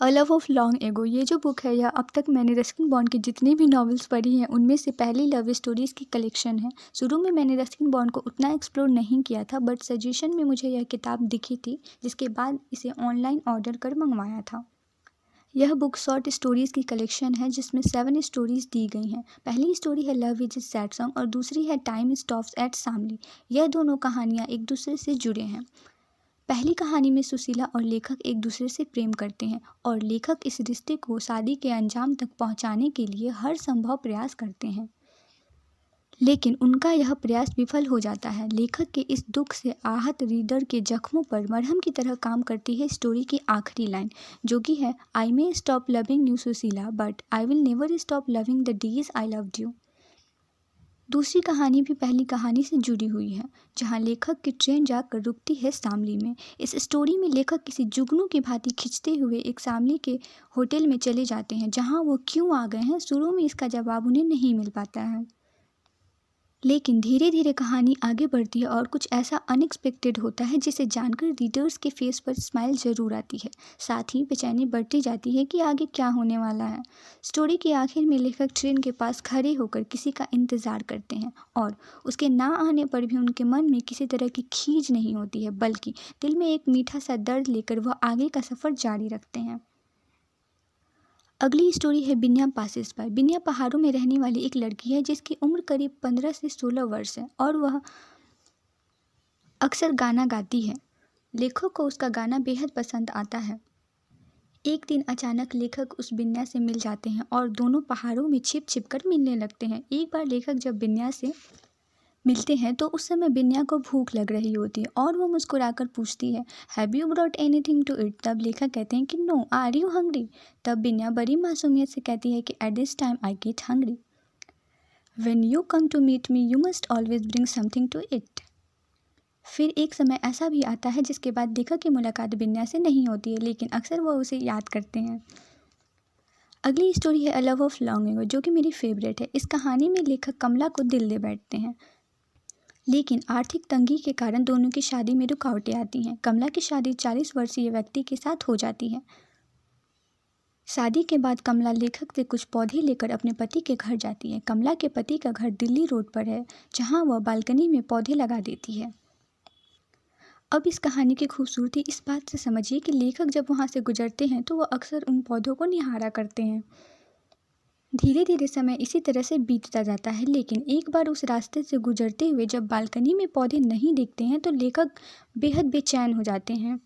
A love of long ago ये जो book है, यह अब तक मैंने रस्किन बॉन्ड की जितनी भी नॉवेल्स पढ़ी हैं उनमें से पहली लव स्टोरीज़ की कलेक्शन है। शुरू में मैंने रस्किन बॉन्ड को उतना एक्सप्लोर नहीं किया था, बट सजेशन में मुझे यह किताब दिखी थी, जिसके बाद इसे ऑनलाइन ऑर्डर कर मंगवाया था। यह बुक शॉर्ट स्टोरीज़ की कलेक्शन है जिसमें 7 स्टोरीज़ दी गई हैं। पहली स्टोरी है लव इज सैड सॉन्ग और दूसरी है टाइम स्टॉप्स एट शामली। यह दोनों कहानियाँ एक दूसरे से जुड़े हैं। पहली कहानी में सुशीला और लेखक एक दूसरे से प्रेम करते हैं और लेखक इस रिश्ते को शादी के अंजाम तक पहुंचाने के लिए हर संभव प्रयास करते हैं, लेकिन उनका यह प्रयास विफल हो जाता है। लेखक के इस दुख से आहत रीडर के जख्मों पर मरहम की तरह काम करती है स्टोरी की आखिरी लाइन, जो कि है I may stop loving you Sushila but I will never stop loving the days I loved you. दूसरी कहानी भी पहली कहानी से जुड़ी हुई है, जहां लेखक की ट्रेन जाकर रुकती है शामली में। इस स्टोरी में लेखक किसी जुगनू की भांति खिंचते हुए एक शामली के होटल में चले जाते हैं, जहां वो क्यों आ गए हैं शुरू में इसका जवाब उन्हें नहीं मिल पाता है। लेकिन धीरे धीरे कहानी आगे बढ़ती है और कुछ ऐसा अनएक्सपेक्टेड होता है जिसे जानकर रीडर्स के फेस पर स्माइल ज़रूर आती है। साथ ही बेचैनी बढ़ती जाती है कि आगे क्या होने वाला है। स्टोरी के आखिर में लेखक ट्रेन के पास खड़े होकर किसी का इंतज़ार करते हैं और उसके ना आने पर भी उनके मन में किसी तरह की खींच नहीं होती है, बल्कि दिल में एक मीठा सा दर्द लेकर वह आगे का सफ़र जारी रखते हैं। अगली स्टोरी है बिन्या पासेस बाय। बिन्या पहाड़ों में रहने वाली एक लड़की है जिसकी उम्र करीब 15 से 16 वर्ष है और वह अक्सर गाना गाती है। लेखक को उसका गाना बेहद पसंद आता है। एक दिन अचानक लेखक उस बिन्या से मिल जाते हैं और दोनों पहाड़ों में छिप छिप कर मिलने लगते हैं। एक बार लेखक जब बिन्या से मिलते हैं तो उस समय बिन्या को भूख लग रही होती है और वो मुस्कुराकर पूछती है have you brought anything to it. तब लेखक कहते हैं कि नो, आर यू हंग्री। तब बिन्या बड़ी मासूमियत से कहती है कि at this time I get hungry. When you come to meet me you must always bring something to it. फिर एक समय ऐसा भी आता है जिसके बाद लेखक की मुलाकात बिन्या से नहीं होती है, लेकिन अक्सर वह उसे याद करते हैं। अगली स्टोरी है a love of long ago, जो कि मेरी फेवरेट है। इस कहानी में लेखक कमला को दिल दे बैठते हैं, लेकिन आर्थिक तंगी के कारण दोनों की शादी में रुकावटें आती हैं। कमला की शादी 40 वर्षीय व्यक्ति के साथ हो जाती है। शादी के बाद कमला लेखक से कुछ पौधे लेकर अपने पति के घर जाती है। कमला के पति का घर दिल्ली रोड पर है, जहां वह बालकनी में पौधे लगा देती है। अब इस कहानी की खूबसूरती इस बात से समझिए कि लेखक जब वहां से गुजरते हैं तो वह अक्सर उन पौधों को निहारा करते हैं। धीरे धीरे समय इसी तरह से बीतता जाता है, लेकिन एक बार उस रास्ते से गुजरते हुए जब बालकनी में पौधे नहीं दिखते हैं तो लेखक बेहद बेचैन हो जाते हैं।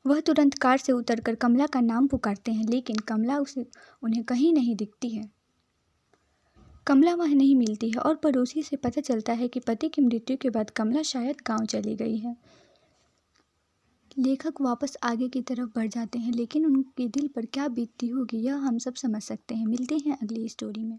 वह तुरंत कार से उतरकर कमला का नाम पुकारते हैं, लेकिन कमला उन्हें कहीं नहीं दिखती है। कमला वह नहीं मिलती है और पड़ोसी से पता चलता है कि पति की मृत्यु के बाद कमला शायद गांव चली गई है। लेखक वापस आगे की तरफ बढ़ जाते हैं, लेकिन उनके दिल पर क्या बीतती होगी यह हम सब समझ सकते हैं। मिलते हैं अगली स्टोरी में।